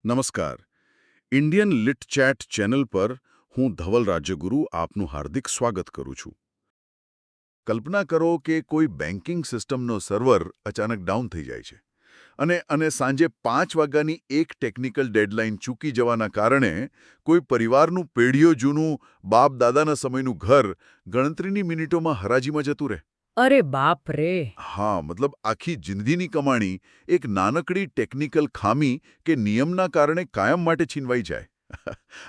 નમસ્કાર. Indian lit chat channel પર હું ધવલ રાજ્યગુરુ આપનું હાર્દિક સ્વાગત કરું છું. કલ્પના કરો કે કોઈ બેન્કિંગ સિસ્ટમનો સર્વર અચાનક ડાઉન થઈ જાય છે અને સાંજે 5 વાગ્યાની એક ટેકનિકલ ડેડલાઇન ચૂકી જવાના કારણે કોઈ પરિવારનું પેઢીઓ જૂનું બાપ-દાદાના સમયનું ઘર ગણતરીની મિનિટોમાં હરાજીમાં જતું રહે. અરે બાપ રે! હા, મતલબ આખી જિંદગીની કમાણી એક નાનકડી ટેકનિકલ ખામી કે નિયમના કારણે કાયમ માટે છીનવાઈ જાય.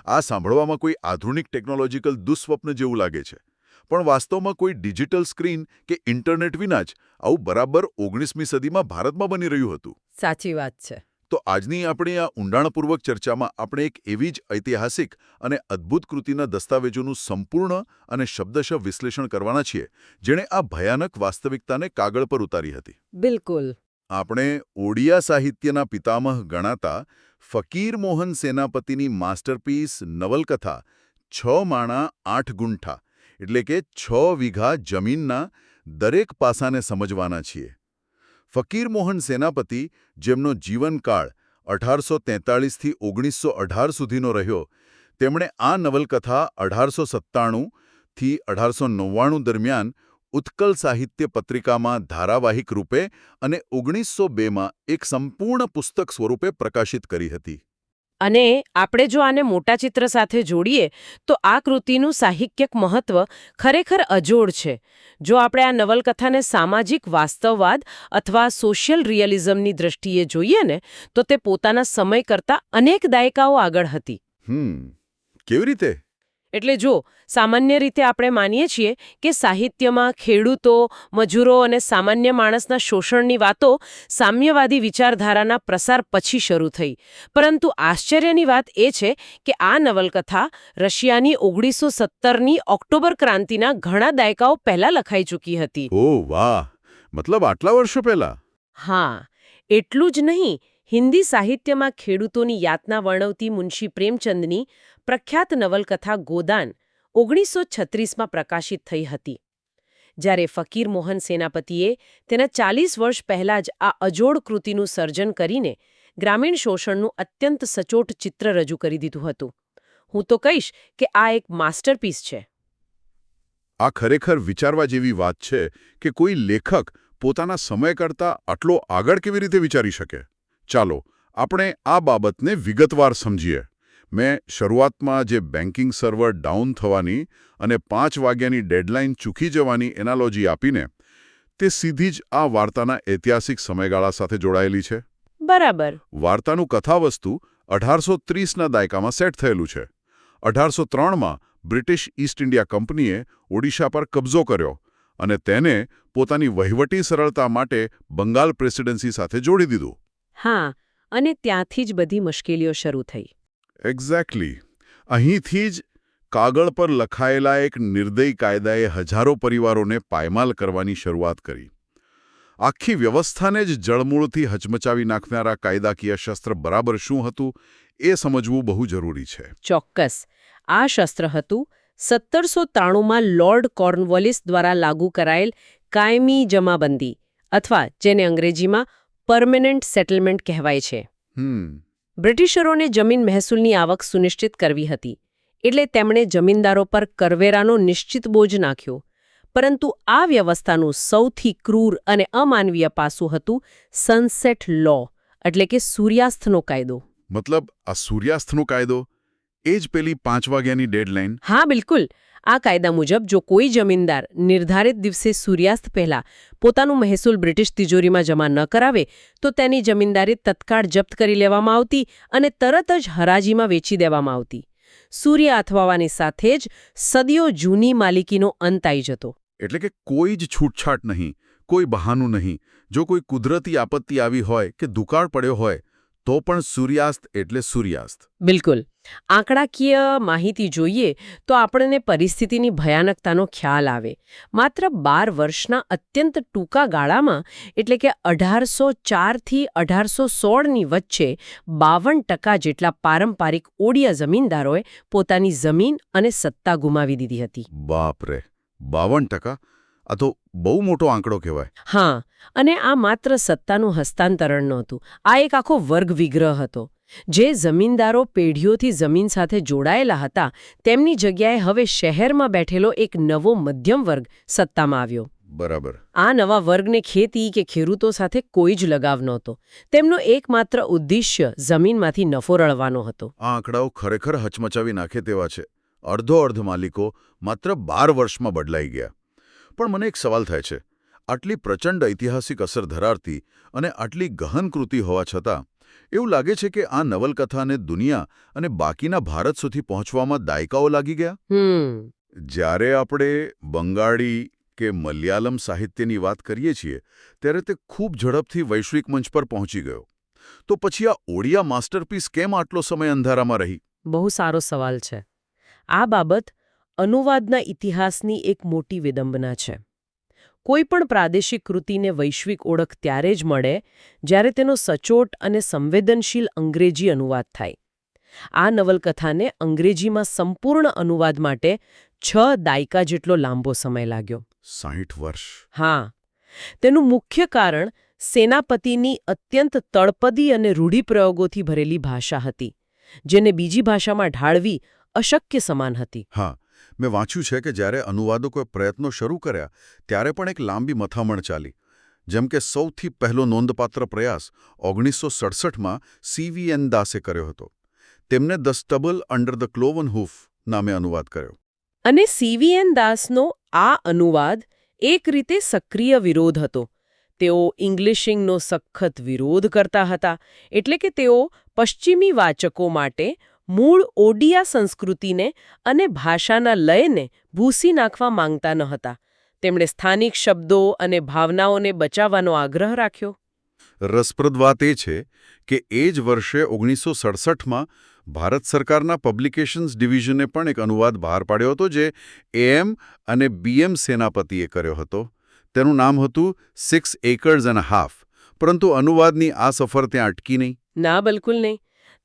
આ સાંભળવામાં કોઈ આધુનિક ટેકનોલોજીકલ દુઃસ્વપ્ન જેવું લાગે છે, પણ વાસ્તવમાં કોઈ ડિજિટલ સ્ક્રીન કે ઇન્ટરનેટ વિના જ આવું બરાબર 19મી સદીમાં ભારતમાં બની રહ્યું હતું. સાચી વાત છે. તો આજની આપણી આ ઊંડાણપૂર્વક ચર્ચામાં આપણે એક એવી જ ઐતિહાસિક અને અદ્ભુત કૃતિના દસ્તાવેજોનું સંપૂર્ણ અને શબ્દશઃ વિશ્લેષણ કરવાના છીએ, જેણે આ ભયાનક વાસ્તવિકતાને કાગળ પર ઉતારી હતી. બિલકુલ. આપણે ઓડિયા સાહિત્યના પિતામહ ગણાતા ફકીર મોહન સેનાપતિની માસ્ટરપીસ નવલકથા 6 માણા 8 ગુંઠા એટલે કે 6 વીઘા જમીનના દરેક પાસાને સમજવાના છીએ. ફકીર મોહન સેનાપતિ, જેમનો જીવનકાળ 1843થી 1918 સુધીનો રહ્યો, તેમણે આ નવલકથા 1897થી 1899 દરમિયાન ઉત્કલ સાહિત્ય પત્રિકામાં ધારાવાહિક રૂપે અને 1902માં એક સંપૂર્ણ પુસ્તક સ્વરૂપે પ્રકાશિત કરી હતી. અને આપણે જો આને મોટા ચિત્ર સાથે જોડીએ તો આ કૃતિનું સાહિત્યિક મહત્વ ખરેખર અજોડ છે. જો આપણે આ નવલકથાને સામાજિક વાસ્તવવાદ અથવા સોશિયલ રિયલિઝમની દ્રષ્ટિએ જોઈએ ને તો તે પોતાના સમય કરતાં અનેક દાયકાઓ આગળ હતી. કેવી રીતે? એટલે જો સામાન્ય રીતે આપણે માનીએ છીએ કે સાહિત્યમાં ખેડૂતો, મજૂરો અને સામાન્ય માણસના શોષણની વાતો સામ્યવાદી વિચારધારાના પ્રસાર પછી શરૂ થઈ. પરંતુ આશ્ચર્યની વાત એ છે કે આ નવલકથા રશિયાની 1917ની ઓક્ટોબર ક્રાંતિના ઘણા દાયકાઓ પહેલા લખાઈ ચૂકી હતી. ઓહ વાહ! મતલબ આટલા વર્ષો પહેલા? હા, એટલું જ નહીં. હિન્દી સાહિત્યમાં ખેડૂતોની યાતના વર્ણવતી મુનશી પ્રેમચંદની પ્રખ્યાત નવલકથા ગોદાન 1936માં પ્રકાશિત થઈ હતી. જ્યારે ફકીર મોહન સેનાપતિએ તેના 40 વર્ષ પહેલાં જ આ અજોડ કૃતિનું સર્જન કરીને ગ્રામીણ શોષણનું અત્યંત સચોટ ચિત્ર રજૂ કરી દીધું હતું. હું તો કહીશ કે આ એક માસ્ટરપીસ છે. આ ખરેખર વિચારવા જેવી વાત છે કે કોઈ લેખક પોતાના સમય કરતાં આટલો આગળ કેવી રીતે વિચારી શકે. ચાલો આપણે આ બાબતને વિગતવાર સમજીએ. મેં શરૂઆતમાં જે બેન્કિંગ સર્વર ડાઉન થવાની અને 5 વાગ્યાની ડેડલાઇન ચૂકી જવાની એનાલોજી આપીને, તે સીધી જ આ વાર્તાના ઐતિહાસિક સમયગાળા સાથે જોડાયેલી છે. બરાબર. વાર્તાનું કથાવસ્તુ 1830ના દાયકામાં સેટ થયેલું છે. 1803માં બ્રિટિશ ઈસ્ટ ઇન્ડિયા કંપનીએ ઓડિશા પર કબજો કર્યો અને તેને પોતાની વહીવટી સરળતા માટે બંગાળ પ્રેસિડેન્સી સાથે જોડી દીધું. હા, અને ત્યાંથી જ બધી મુશ્કેલીઓ શરૂ થઈ. એક્ઝેક્ટલી. અહીંથી જ કાગળ પર લખાયેલા એક નિર્દયી કાયદાએ હજારો પરિવારોને પાયમાલ કરવાની શરૂઆત કરી. આખી વ્યવસ્થાને જ જળમૂળથી હચમચાવી નાખનારા કાયદાકીય શસ્ત્ર બરાબર શું હતું એ સમજવું બહુ જરૂરી છે. ચોક્કસ. આ શસ્ત્ર હતું 1793માં લોર્ડ કોર્નવોલિસ દ્વારા લાગુ કરાયેલ કાયમી જમાબંધી અથવા જેને અંગ્રેજીમાં પરમેનન્ટ સેટલમેન્ટ કહેવાય છે. બ્રિટિશરોને જમીન મહેસૂલની આવક સુનિશ્ચિત કરવી હતી, એટલે તેમણે જમીનદારો પર કરવેરાનો નિશ્ચિત બોજ નાખ્યો. પરંતુ આ વ્યવસ્થાનું સૌથી ક્રૂર અને અમાનવીય પાસું હતું સનસેટ લો, એટલે કે સૂર્યાસ્તનો કાયદો. મતલબ આ સૂર્યાસ્તનો કાયદો એ જ પેલી 5 વાગ્યાની ડેડલાઇન? હા, બિલકુલ. આ કાયદા મુજબ જો કોઈ જમીનદાર નિર્ધારિત દિવસે સૂર્યાસ્ત પહેલા પોતાનું મહેસૂલ બ્રિટિશ તિજોરીમાં જમા ન કરાવે તો તેની જમીનદારી તત્કાળ જપ્ત કરી લેવામાં આવતી અને તરત જ હરાજીમાં વેચી દેવામાં આવતી. સૂર્ય આથમવાની સાથે જ સદીઓ જૂની માલિકીનો અંત આવી જતો. એટલે કે કોઈ જ છૂટછાટ નહીં, કોઈ બહાનું નહીં. જો કોઈ કુદરતી આપત્તિ આવી હોય કે દુકાળ પડ્યો હોય તો પણ સૂર્યાસ્ત એટલે સૂર્યાસ્ત. બિલકુલ. આંકડાકીય માહિતી જોઈએ તો આપણને પરિસ્થિતિની ભયાનકતાનો ખ્યાલ આવે. માત્ર 12 વર્ષના અત્યંત ટૂંકા ગાળામાં એટલે કે 1804થી 1816ની વચ્ચે 52% જેટલા પારંપરિક ઓડિયા જમીનદારોએ પોતાની જમીન અને સત્તા ગુમાવી દીધી હતી. બાપરે, 52%? આ તો બહુ મોટો આંકડો કહેવાય. હા, અને આ માત્ર સત્તાનું હસ્તાંતરણ નહોતું. આ એક આખો વર્ગ વિગ્રહ હતો. જે જમીનદારો પેઢીઓથી જમીન સાથે જોડાયેલા હતા તેમની જગ્યાએ હવે શહેરમાં બેઠેલો એક નવો મધ્યમ વર્ગ સત્તામાં આવ્યો. બરાબર. આ નવા વર્ગને ખેતી કે ખેડૂતો સાથે કોઈ જ લગાવ નહોતો. તેમનો એકમાત્ર ઉદ્દેશ્ય જમીનમાંથી નફો રળવાનો હતો. આ આંકડાઓ ખરેખર હચમચાવી નાખે તેવા છે. અર્ધ માલિકો માત્ર 12 વર્ષમાં બદલાઈ ગયા. પણ મને એક સવાલ થાય છે. આટલી પ્રચંડ ઐતિહાસિક અસર ધરાવતી અને આટલી ગહન કૃતિ હોવા છતાં એવું લાગે છે કે આ નવલકથાને દુનિયા અને બાકીના ભારત સુધી પહોંચવામાં દાયકાઓ લાગી ગયા. જ્યારે આપણે બંગાળી કે મલયાલમ સાહિત્યની વાત કરીએ છીએ ત્યારે તે ખૂબ ઝડપથી વૈશ્વિક મંચ પર પહોંચી ગયો. તો પછી આ ઓડિયા માસ્ટરપીસ કેમ આટલો સમય અંધારામાં રહી? બહુ સારો સવાલ છે. આ બાબત અનુવાદના ઇતિહાસની એક મોટી વિડંબના છે. કોઈ પણ પ્રાદેશિક કૃતિને વૈશ્વિક ઓળખ ત્યારે જ મળે જ્યારે તેનો સચોટ અને સંવેદનશીલ અંગ્રેજી અનુવાદ થાય. આ નવલકથાને અંગ્રેજીમાં સંપૂર્ણ અનુવાદ માટે 6 દાયકા જેટલો લાંબો સમય લાગ્યો. 60 વર્ષ. હા. તેનું મુખ્ય કારણ સેનાપતિની અત્યંત તળપદી અને રૂઢિપ્રયોગોથી ભરેલી ભાષા હતી, જેને બીજી ભાષામાં ઢાળવી અશક્ય સમાન હતી. હા, મેં વાંચ્યું છે કે જ્યારે અનુવાદકોએ પ્રયત્નો શરૂ કર્યા ત્યારે પણ એક લાંબી મથામણ ચાલી. જેમ કે સૌથી પહેલો નોંધપાત્ર પ્રયાસ 1967માં CVN દાસે કર્યો હતો. તેમને ધ સ્ટબલ અંડર ધ ક્લોવન હૂફ નામે અનુવાદ કર્યો. અને CVN દાસનો આ અનુવાદ એક રીતે સક્રિય વિરોધ હતો. તેઓ ઇંગ્લિશિંગનો સખત વિરોધ કરતા હતા, એટલે કે તેઓ પશ્ચિમી વાચકો માટે મૂળ ઓડિયા સંસ્કૃતિને અને ભાષાના લયને ભૂંસી નાખવા માંગતા ન હતા. તેમણે સ્થાનિક શબ્દો અને ભાવનાઓને બચાવવાનો આગ્રહ રાખ્યો. રસપ્રદ વાત એ છે કે એ જ વર્ષે 1967માં ભારત સરકારના પબ્લિકેશન્સ ડિવિઝને પણ એક અનુવાદ બહાર પાડ્યો હતો જે AM અને BM સેનાપતિએ કર્યો હતો. તેનું નામ હતું 6 Acres and a Half. પરંતુ અનુવાદની આ સફર ત્યાં અટકી નહીં. ના, બિલકુલ નહીં.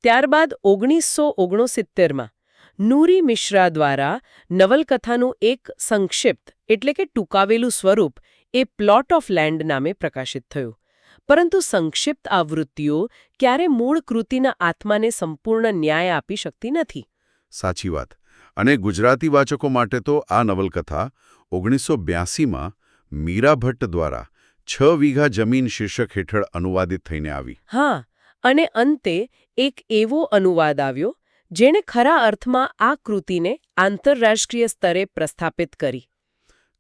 ત્યારબાદ 1969માં નૂરી મિશ્રા દ્વારા નવલકથાનું એક સંક્ષિપ્ત એટલે કે ટૂંકાવેલું સ્વરૂપ એ પ્લોટ ઓફ લેન્ડ નામે પ્રકાશિત થયું. પરંતુ સંક્ષિપ્ત આવૃત્તિઓ ક્યારે મૂળ કૃતિના આત્માને સંપૂર્ણ ન્યાય આપી શકતી નથી. સાચી વાત. અને ગુજરાતી વાચકો માટે તો આ નવલકથા 1982માં મીરા ભટ્ટ દ્વારા 6 વીઘા જમીન શીર્ષક હેઠળ અનુવાદિત થઈને આવી. હા, અને અંતે એક એવો અનુવાદ આવ્યો જેણે ખરા અર્થમાં આ કૃતિને આંતરરાષ્ટ્રીય સ્તરે પ્રસ્થાપિત કરી.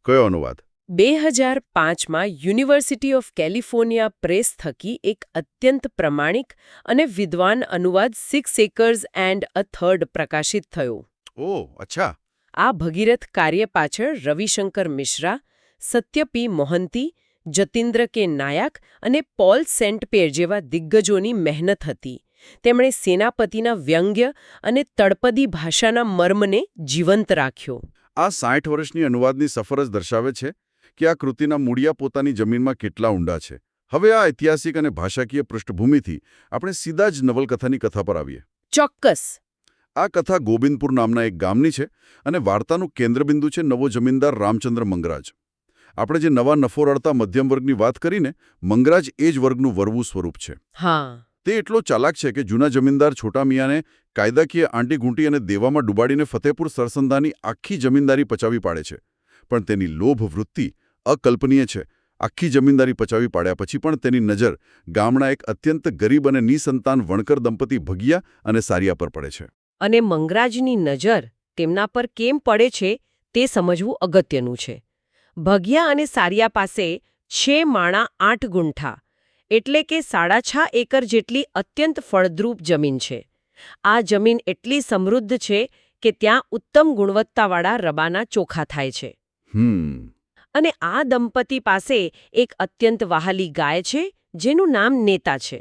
કયો અનુવાદ? 2005માં યુનિવર્સિટી ઓફ કેલિફોર્નિયા પ્રેસ થકી એક અત્યંત પ્રમાણિક અને વિદ્વાન અનુવાદ 6 Acres and a Third પ્રકાશિત થયો. ઓહ, અચ્છા. આ ભગીરથ કાર્ય પાછળ રવિશંકર મિશ્રા, સત્ય પી મોહંતી, જતીન્દ્ર કે નાયક અને પોલ સેન્ટ પેર જેવા દિગ્ગજોની મહેનત હતી. તેમણે સેનાપતિના વ્યંગ્ય અને તળપદી ભાષાના મર્મને જીવંત રાખ્યો. આ 60 વર્ષની અનુવાદની સફર જ દર્શાવે છે કે આ કૃતિના મૂળિયા પોતાની જમીનમાં કેટલા ઊંડા છે. હવે આ ઐતિહાસિક અને ભાષાકીય પૃષ્ઠભૂમિથી આપણે સીધા જ નવલકથાની કથા પર આવીએ. ચોક્કસ. આ કથા ગોવિંદપુર નામના એક ગામની છે અને વાર્તાનું કેન્દ્રબિંદુ છે નવો જમીનદાર રામચંદ્ર મંગરાજ. આપણે જે નવા નફો રળતા મધ્યમ વર્ગની વાત કરીને, મંગરાજ એ જ વર્ગનું વરવું સ્વરૂપ છે. હા. તે એટલો ચાલાક છે કે જૂના જમીનદાર છોટા મિયાને કાયદાકીય આંટીઘૂંટી અને દેવામાં ડૂબાડીને ફતેપુર સરસંધાની આખી જમીનદારી પચાવી પાડે છે. પણ તેની લોભ વૃત્તિ અકલ્પનીય છે. આખી જમીનદારી પચાવી પાડ્યા પછી પણ તેની નજર ગામના એક અત્યંત ગરીબ અને નિસંતાન વણકર દંપતી ભગિયા અને સારિયા પર પડે છે. અને મંગરાજની નજર તેમના પર કેમ પડે છે તે સમજવું અગત્યનું છે. ભગિયા અને સારિયા પાસે 6 માણા 8 ગુંઠા એટલે કે 6.5 એકર જેટલી અત્યંત ફળદ્રુપ જમીન છે. આ જમીન એટલી સમૃદ્ધ છે કે ત્યાં ઉત્તમ ગુણવત્તાવાળા રબાના ચોખા થાય છે. અને આ દંપતી પાસે એક અત્યંત વહાલી ગાય છે જેનું નામ નેતા છે.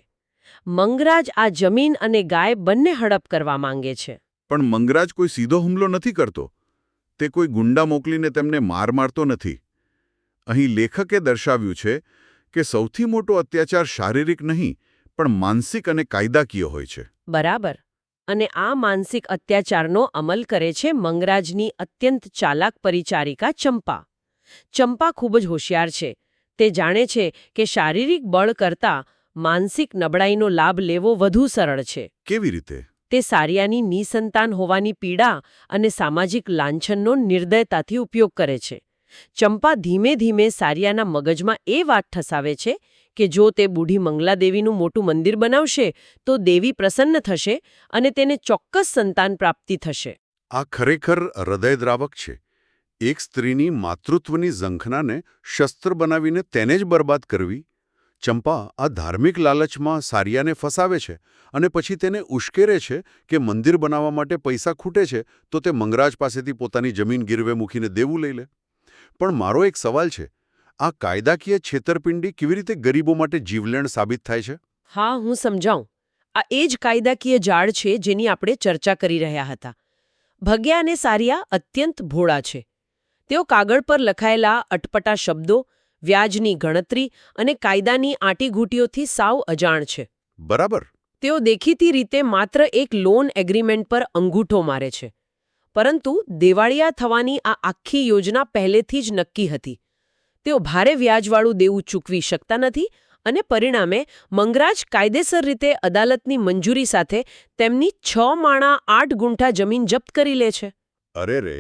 મંગરાજ આ જમીન અને ગાય બંને હડપ કરવા માંગે છે. પણ મંગરાજ કોઈ સીધો હુમલો નથી કરતો. તે કોઈ ગુંડા મોકલીને તેમને મારતો નથી. અહીં લેખકે દર્શાવ્યું છે કે સૌથી મોટો અત્યાચાર શારીરિક નહીં પણ માનસિક અને કાયદાકીય હોય છે. બરાબર. અને આ માનસિક અત્યાચારનો અમલ કરે છે મંગરાજની અત્યંત ચાલાક પરિચારિકા ચંપા. ચંપા ખૂબ જ હોશિયાર છે. તે જાણે છે કે શારીરિક બળ કરતાં માનસિક નબળાઈનો લાભ લેવો વધુ સરળ છે. કેવી રીતે? તે સારિયાની નિસંતાન હોવાની પીડા અને સામાજિક લાંછનનો નિર્દયતાથી ઉપયોગ કરે છે. ચંપા ધીમે ધીમે સારિયાના મગજમાં એ વાત ઠસાવે છે કે જો તે બુઢી મંગલાદેવીનું મોટું મંદિર બનાવશે તો દેવી પ્રસન્ન થશે અને તેને ચોક્કસ સંતાન પ્રાપ્તિ થશે. આ ખરેખર હૃદયદ્રાવક છે. એક સ્ત્રીની માતૃત્વની ઝંખનાને શસ્ત્ર બનાવીને તેને જ બરબાદ કરવી. ચંપા આ ધાર્મિક લાલચમાં સારિયાને ફસાવે છે અને પછી તેને ઉશ્કેરે છે કે મંદિર બનાવવા માટે પૈસા ખૂટે છે તો તે મંગરાજ પાસેથી પોતાની જમીન ગીરવે મૂકીને દેવું લઈ લે. પણ મારો એક સવાલ છે, આ કાયદાકીય છેતરપિંડી કેવી રીતે ગરીબો માટે જીવલેણ સાબિત થાય છે? હા, હું સમજાવું. આ એ જ કાયદાકીય જાળ છે જેની આપણે ચર્ચા કરી રહ્યા હતા. ભગ્યા અને સારિયા અત્યંત ભોળા છે. તેઓ કાગળ પર લખાયેલા અટપટા શબ્દો, વ્યાજની ગણતરી અને કાયદાની આંટીઘૂંટીઓથી સાવ અજાણ છે. બરાબર. તેઓ દેખીતી રીતે માત્ર એક લોન એગ્રીમેન્ટ પર અંગૂઠો મારે છે. પરંતુ દેવાળિયા થવાની આ આખી યોજના પહેલેથી જ નક્કી હતી. તેઓ ભારે વ્યાજવાળું દેવું ચૂકવી શકતા નથી અને પરિણામે મંગરાજ કાયદેસર રીતે અદાલતની મંજૂરી સાથે તેમની 6 માણા 8 ગુંઠા જમીન જપ્ત કરી લે છે. અરે રે!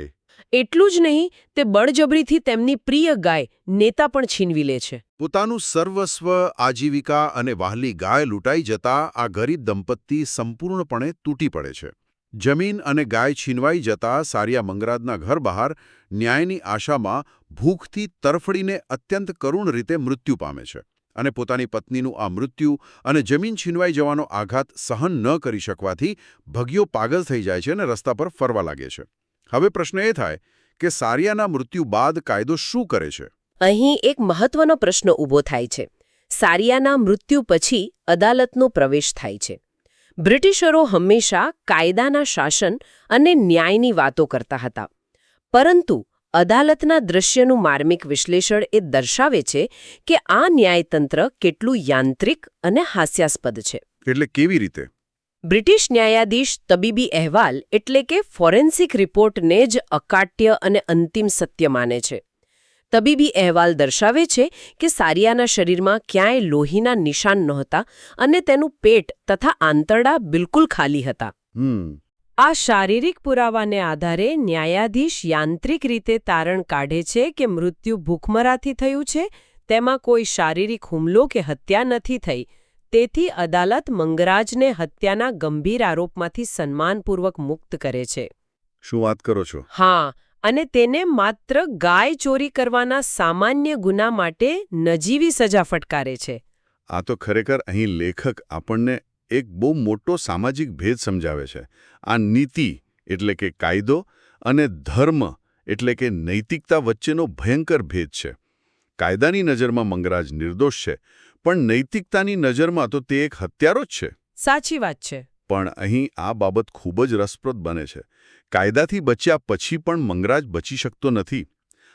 એટલું જ નહીં, તે બળજબરીથી તેમની પ્રિય ગાય નેતા પણ છીનવી લે છે. પોતાનું સર્વસ્વ, આજીવિકા અને વહાલી ગાય લૂંટાઈ જતા આ ગરીબ દંપતી સંપૂર્ણપણે તૂટી પડે છે. જમીન અને ગાય છીનવાઈ જતા સારિયા મંગરાજના ઘર બહાર ન્યાયની આશામાં ભૂખથી તરફડીને અત્યંત કરુણ રીતે મૃત્યુ પામે છે. અને પોતાની પત્નીનું આ મૃત્યુ અને જમીન છીનવાઈ જવાનો આઘાત સહન ન કરી શકવાથી ભગ્યો પાગલ થઈ જાય છે અને રસ્તા પર ફરવા લાગે છે. હવે પ્રશ્ન એ થાય કે સારિયાના મૃત્યુ બાદ કાયદો શું કરે છે? અહીં એક મહત્વનો પ્રશ્ન ઊભો થાય છે. સારિયાના મૃત્યુ પછી અદાલતનો પ્રવેશ થાય છે. બ્રિટિશરો હંમેશા કાયદાના શાસન અને ન્યાયની વાતો કરતા હતા. પરંતુ અદાલતના દૃશ્યનું માર્મિક વિશ્લેષણ એ દર્શાવે છે કે આ ન્યાયતંત્ર કેટલું યાંત્રિક અને હાસ્યાસ્પદ છે. એટલે કેવી રીતે? બ્રિટિશ ન્યાયાધીશ તબીબી અહેવાલ એટલે કે ફોરેન્સિક રિપોર્ટને જ અકાટ્ય અને અંતિમ સત્ય માને છે. તબીબી અહેવાલ દર્શાવે છે કે સારિયાના શરીરમાં ક્યાંય લોહીના નિશાન નહોતા અને તેનું પેટ તથા આંતરડા બિલકુલ ખાલી હતા. આ શારીરિક પુરાવાને આધારે ન્યાયાધીશ યાંત્રિક રીતે તારણ કાઢે છે કે મૃત્યુ ભૂખમરાથી થયું છે, તેમાં કોઈ શારીરિક હુમલો કે હત્યા નથી થઈ. તેથી અદાલત મંગરાજને હત્યાના ગંભીર આરોપમાંથી સન્માનપૂર્વક મુક્ત કરે છે. શું વાત કરો છો? હા, અને તેને માત્ર ગાય ચોરી કરવાના સામાન્ય ગુના માટે નજીવી સજા ફટકારે છે. આ તો ખરેખર અહીં લેખક આપણને એક બહુ મોટો સામાજિક ભેદ સમજાવે છે. આ નીતિ એટલે કે કાયદો અને ધર્મ એટલે કે નૈતિકતા વચ્ચેનો ભયંકર ભેદ છે. કાયદાની નજરમાં મંગરાજ નિર્દોષ છે, પણ નૈતિકતાની નજરમાં તો તે એક હત્યારો જ છે. સાચી વાત છે. પણ અહીં આ બાબત ખૂબ જ રસપ્રદ બને છે. કાયદાથી બચ્યા પછી પણ મંગરાજ બચી શકતો નથી.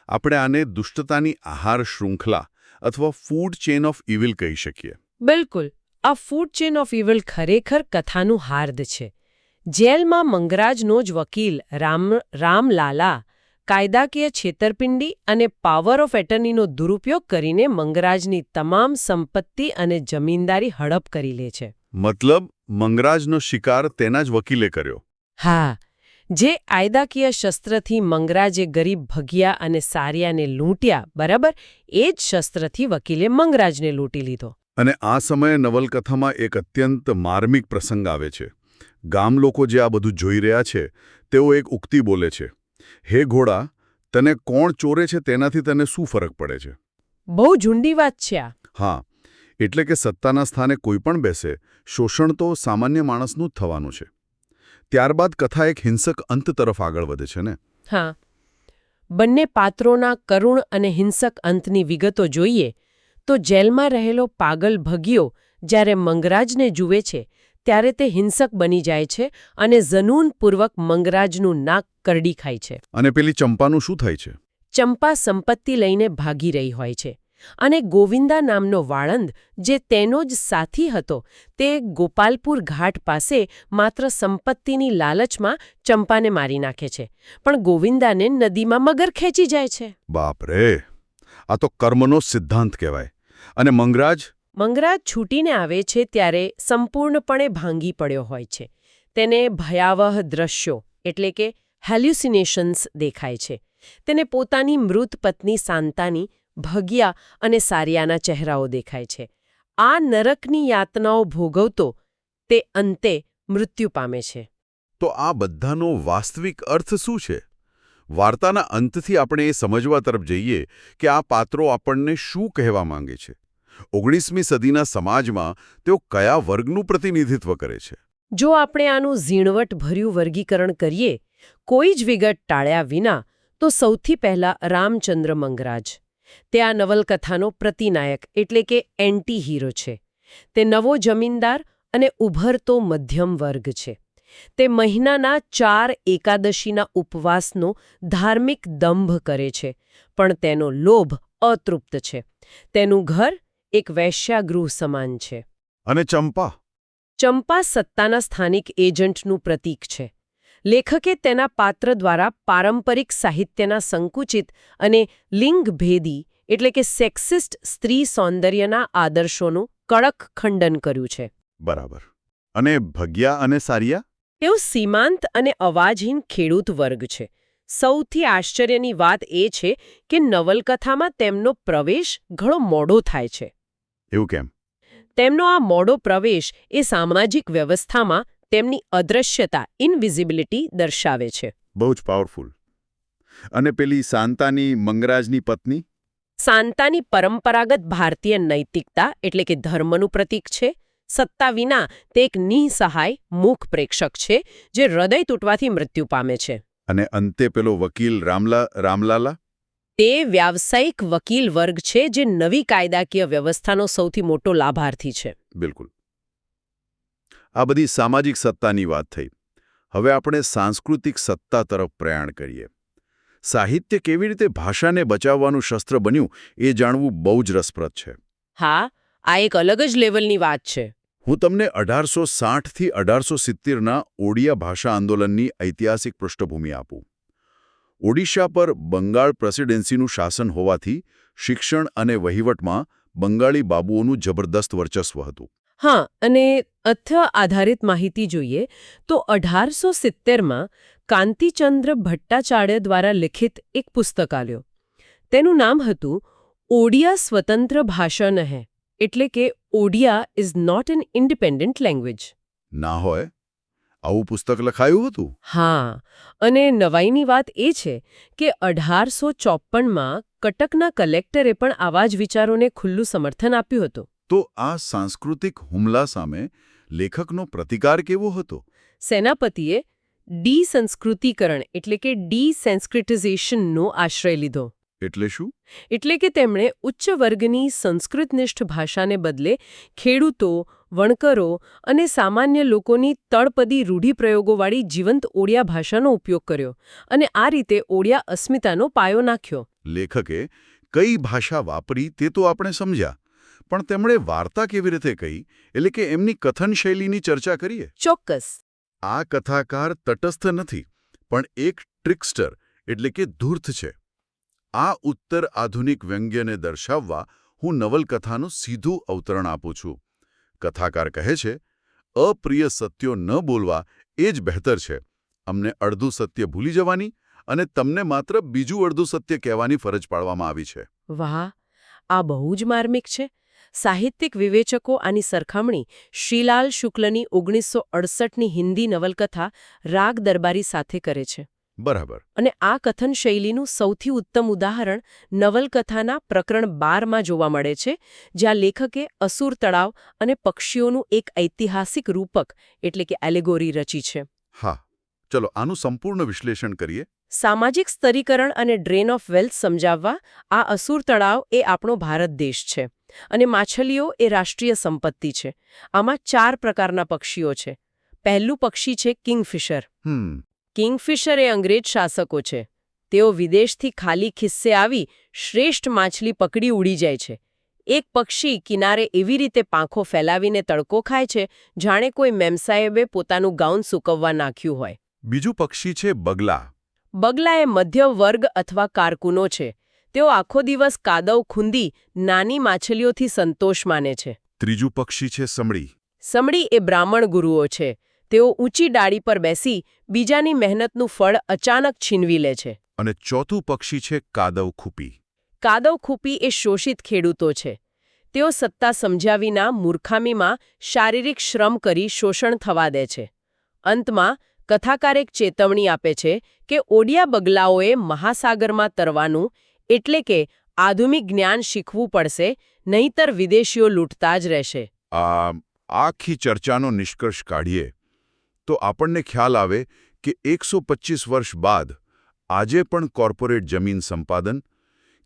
આપણે આને દુષ્ટતાની આહાર શૃંખલા અથવા ફૂડ ચેન ઓફ ઇવિલ કહી શકીએ. બિલકુલ. આ ફૂડ ચેન ઓફ ઇવિલ ખરેખર કથાનું હાર્દ છે. જેલમાં મંગરાજનો જ વકીલ રામલાલા કાયદાકીય છેતરપિંડી અને પાવર ઓફ એટર્નીનો દુરુપયોગ કરીને મંગરાજની તમામ સંપત્તિ અને જમીનદારી હડપ કરી લે છે. મતલબ મંગરાજનો શિકાર તેના જ વકીલે કર્યો? હા. જે કાયદાકીય શસ્ત્રથી મંગરાજે ગરીબ ભગ્યા અને સારિયાને લૂંટ્યા, બરાબર, એ જ શસ્ત્રથી વકીલે મંગરાજને લૂંટી લીધો. અને આ સમયે નવલકથામાં એક અત્યંત માર્મિક પ્રસંગ આવે છે. ગામ લોકો જે આ બધું જોઈ રહ્યા છે તેઓ એક ઉક્તિ બોલે છે, હે ઘોડા, તને કોણ ચોરે છે તેનાથી તને શું ફરક પડે છે? બહુ ઝૂંડી વાત છે આ. હા, એટલે કે સત્તાના સ્થાને કોઈ પણ બેસે, શોષણ તો સામાન્ય માણસનું જ થવાનું છે. ત્યારબાદ કથા એક હિંસક અંત તરફ આગળ વધે છે ને? હા. બંને પાત્રોના કરુણ અને હિંસક અંતની વિગતો જોઈએ તો જેલમાં રહેલો પાગલ ભગ્યો જ્યારે મંગરાજને જુએ છે ત્યારે તે હિંસક બની જાય છે અને ઝનૂનપૂર્વક મંગરાજનું નાક કરડી ખાય છે. અને પેલી ચંપાનું શું થાય છે? ચંપા સંપત્તિ લઈને ભાગી રહી હોય છે અને ગોવિંદા નામનો વાળંદ જે તેનો જ સાથી હતો તે ગોપાલપુર ઘાટ પાસે માત્ર સંપત્તિની લાલચમાં ચંપાને મારી નાખે છે, પણ ગોવિંદાને નદીમાં મગર ખેંચી જાય છે. બાપ રે! આ તો કર્મનો સિદ્ધાંત કહેવાય. અને મંગરાજ મંગરાજ છૂટીને આવે છે ત્યારે સંપૂર્ણપણે ભાંગી પડ્યો હોય છે. તેને ભયાવહ દ્રશ્યો એટલે કે હેલ્યુસિનેશન્સ દેખાય છે. તેને પોતાની મૃત પત્ની શાંતાની, ભગ્યા અને સારિયાના ચહેરાઓ દેખાય છે. આ નરકની યાતનાઓ ભોગવતો તે અંતે મૃત્યુ પામે છે. તો આ બધાનો વાસ્તવિક અર્થ શું છે? વાર્તાના અંતથી આપણે એ સમજવા તરફ જઈએ કે આ પાત્રો આપણને શું કહેવા માંગે છે. 19મી સદીના સમાજમાં તેઓ કયા વર્ગનું પ્રતિનિધિત્વ કરે છે? જો આપણે આનું ઝીણવટભર્યું વર્ગીકરણ કરીએ, કોઈ જ વિગત ટાળ્યા વિના, તો સૌથી પહેલા રામચંદ્ર મંગરાજ. તે આ નવલકથાનો પ્રતિનાયક એટલે કે એન્ટી હીરો છે. તે નવો જમીનદાર અને ઉભરતો મધ્યમ વર્ગ છે. તે મહિનાના 4 એકાદશીના ઉપવાસનો ધાર્મિક દંભ કરે છે, પણ તેનો લોભ અતૃપ્ત છે. તેનું ઘર એક વૈશ્યાગૃહ સમાન છે. અને ચંપા? ચંપા સત્તાના સ્થાનિક એજન્ટનું પ્રતીક છે. લેખકે તેના પાત્ર દ્વારા પારંપરિક સાહિત્યના સંકુચિત અને લિંગભેદી એટલે કે સેક્સિસ્ટ સ્ત્રી સૌંદર્યના આદર્શોનું કડક ખંડન કર્યું છે. બરાબર. અને ભગ્યા અને સારિયા? તેઓ સીમાંત અને અવાજહીન ખેડૂત વર્ગ છે. સૌથી આશ્ચર્યની વાત એ છે કે નવલકથામાં તેમનો પ્રવેશ ઘણો મોડો થાય છે. એવું કેમ? તેમનો આ મોડો પ્રવેશ એ સામાજિક વ્યવસ્થામાં તેમની અદ્રશ્યતા ઇનવિઝિબિલિટી દર્શાવે છે. બહુ જ પાવરફુલ. અને પેલી શાંતાની, મંગરાજની પત્ની? શાંતાની પરંપરાગત ભારતીય નૈતિકતા એટલે કે ધર્મનું પ્રતીક છે. સત્તા વિના તે એક નિઃસહાય મૂક પ્રેક્ષક છે જે હૃદય તૂટવાથી મૃત્યુ પામે છે. અને અંતે પેલો વકીલ રામલાલા? તે વ્યાવસાયિક વકીલ વર્ગ છે જે નવી કાયદાકીય વ્યવસ્થાનો સૌથી મોટો લાભાર્થી છે. બિલકુલ. આ બધી સામાજિક સત્તાની વાત થઈ. હવે આપણે સાંસ્કૃતિક સત્તા તરફ પ્રયાણ કરીએ. સાહિત્ય કેવી રીતે ભાષાને બચાવવાનું શસ્ત્ર બન્યું એ જાણવું બહુ જ રસપ્રદ છે. હા, આ એક અલગ જ લેવલની વાત છે. હું તમને 1860થી 1870ના ઓડિયા ભાષા આંદોલનની ઐતિહાસિક પૃષ્ઠભૂમિ આપું. ઓડિશા પર બંગાળ પ્રેસિડેન્સીનું શાસન હોવાથી શિક્ષણ અને વહીવટમાં બંગાળી બાબુઓનું જબરદસ્ત વર્ચસ્વ હતું. હા, અને તથ્ય આધારિત માહિતી જોઈએ તો 1870માં કાંતિચંદ્ર ભટ્ટાચાર્ય દ્વારા લિખિત એક પુસ્તક આવ્યું. તેનું નામ હતું ઓડિયા સ્વતંત્ર ભાષા નહે, એટલે કે Odia is not an independent language. ના હોય? આવું પુસ્તક લખાયું હતું? હા, અને નવાઈની વાત એ છે કે 1854માં કટકના કલેક્ટરે પણ આવા જ વિચારોને ખુલ્લું સમર્થન આપ્યું હતું. તો આ સાંસ્કૃતિક હુમલા સામે લેખકનો પ્રતિકાર કેવો હતો? સેનાપતિએ ડિસંસ્કૃતિકરણ એટલે કે ડિસેન્સ્ક્રિટિઝેશનનો આશ્રય લીધો. એટલે શું? એટલે કે તેમણે ઉચ્ચ વર્ગની સંસ્કૃતનિષ્ઠ ભાષાને બદલે ખેડૂતો, વણકરો અને સામાન્ય લોકોની તળપદી રૂઢિપ્રયોગોવાળી જીવંત ઓડિયા ભાષાનો ઉપયોગ કર્યો અને આ રીતે ઓડિયા અસ્મિતાનો પાયો નાખ્યો. લેખકે કઈ ભાષા વાપરી તે તો આપણે સમજ્યા, પણ તેમણે વાર્તા કેવી રીતે કહી એટલે કે એમની કથન શૈલીની ચર્ચા કરીએ. ચોક્કસ. આ કથાકાર તટસ્થ નથી, પણ એક ટ્રિકસ્ટર એટલે કે ધૂર્ત છે. આ ઉત્તર આધુનિક વ્યંગ્યને દર્શાવવા હું નવલકથાનું સીધું અવતરણ આપું છું. કથાકાર કહે છે, અપ્રિય સત્યો ન બોલવા એ જ બહેતર છે. અમને અડધું સત્ય ભૂલી જવાની અને તમને માત્ર બીજું અડધું સત્ય કહેવાની ફરજ પાડવામાં આવી છે. વાહ, આ બહુ જ માર્મિક છે. સાહિત્યિક વિવેચકો આની સરખામણી શ્રીલાલ શુક્લની 1968ની હિન્દી નવલકથા રાગ દરબારી સાથે કરે છે. બરાબર. અને આ કથન શૈલીનું સૌથી ઉત્તમ ઉદાહરણ નવલકથાના પ્રકરણ 12માં જોવા મળે છે, જ્યાં લેખકે અસુર તળાવ અને પક્ષીઓનું એક ઐતિહાસિક રૂપક એટલે કે એલેગોરી રચી છે. હા, ચલો આનું સંપૂર્ણ વિશ્લેષણ કરીએ. સામાજિક સ્તરીકરણ અને ડ્રેન ઓફ વેલ્થ સમજાવવા આ અસુર તળાવ એ આપણો ભારત દેશ છે અને માછલીઓ એ રાષ્ટ્રીય સંપત્તિ છે. આમાં 4 પ્રકારના પક્ષીઓ છે. પહેલું પક્ષી છે કિંગફિશર. કિંગફિશર એ અંગ્રેજ શાસકો છે. તેઓ વિદેશથી ખાલી ખિસ્સે આવી શ્રેષ્ઠ માછલી પકડી ઉડી જાય છે. એક પક્ષી કિનારે એવી રીતે પાંખો ફેલાવીને તડકો ખાય છે જાણે કોઈ મેમસાહેબે પોતાનું ગાઉન સૂકવવા નાખ્યું હોય. બીજું પક્ષી છે બગલા. બગલા એ મધ્ય વર્ગ અથવા કારકુનો છે. તેઓ આખો દિવસ કાદવ ખૂંદી નાની માછલીઓથી સંતોષ માને છે. ત્રીજું પક્ષી છે સમડી. સમડી એ બ્રાહ્મણ ગુરુઓ છે. તેઓ ઊંચી ડાળી પર બેસી બીજાની મહેનતનું ફળ અચાનક છીનવી લે છે. અને ચોથું પક્ષી છે કાદવ ખૂપી. કાદવ ખૂપી એ શોષિત ખેડૂતો છે. તેઓ સત્તા સમજ્યા વિના મૂર્ખામીમાં શારીરિક શ્રમ કરી શોષણ થવા દે છે. અંતમાં કથાકાર એક ચેતવણી આપે છે કે ઓડિયા બગલાઓએ મહાસાગરમાં તરવાનું એટલે કે આધુનિક જ્ઞાન શીખવું પડશે, નહીંતર વિદેશીઓ લૂંટતા જ રહેશે. આ આખી ચર્ચાનો નિષ્કર્ષ કાઢીએ તો આપણને ખ્યાલ આવે કે 125 વર્ષ બાદ આજે પણ કોર્પોરેટ જમીન સંપાદન,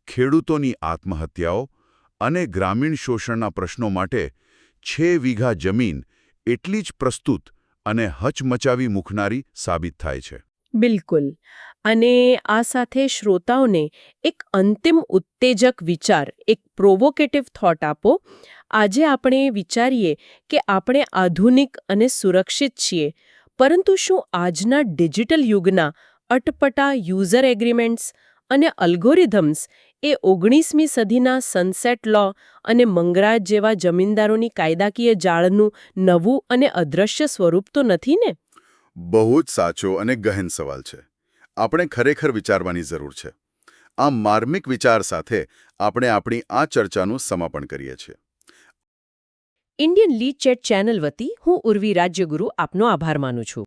ખેડૂતોની આત્મહત્યાઓ અને ગ્રામીણ શોષણના પ્રશ્નો માટે 6 વીઘા જમીન એટલી જ પ્રસ્તુત અને હચમચાવી મૂકનારી સાબિત થાય છે. બિલકુલ. અને આ સાથે શ્રોતાઓને એક અંતિમ ઉત્તેજક વિચાર, એક પ્રોવોકેટિવ થોટ આપો. આજે આપણે વિચારીએ કે આપણે આધુનિક અને સુરક્ષિત છીએ, પરંતુ શું આજના ડિજિટલ યુગના અટપટા યુઝર એગ્રીમેન્ટ્સ અને અલ્ગોરિધમ્સ એ 19મી સદીના સનસેટ લો અને મંગરાજ જેવા જમીનદારોની કાયદાકીય જાળનું નવું અને અદ્રશ્ય સ્વરૂપ તો નથી ને? બહુ જ સાચો અને ગહન સવાલ છે. આપણે ખરેખર વિચારવાની જરૂર છે. આ માર્મિક વિચાર સાથે આપણે આપણી આ ચર્ચાનું સમાપન કરીએ છીએ. ઇન્ડિયન લીડ ચેટ ચેનલ વતી હું ઉર્વી રાજ્યગુરુ આપનો આભાર માનું છું.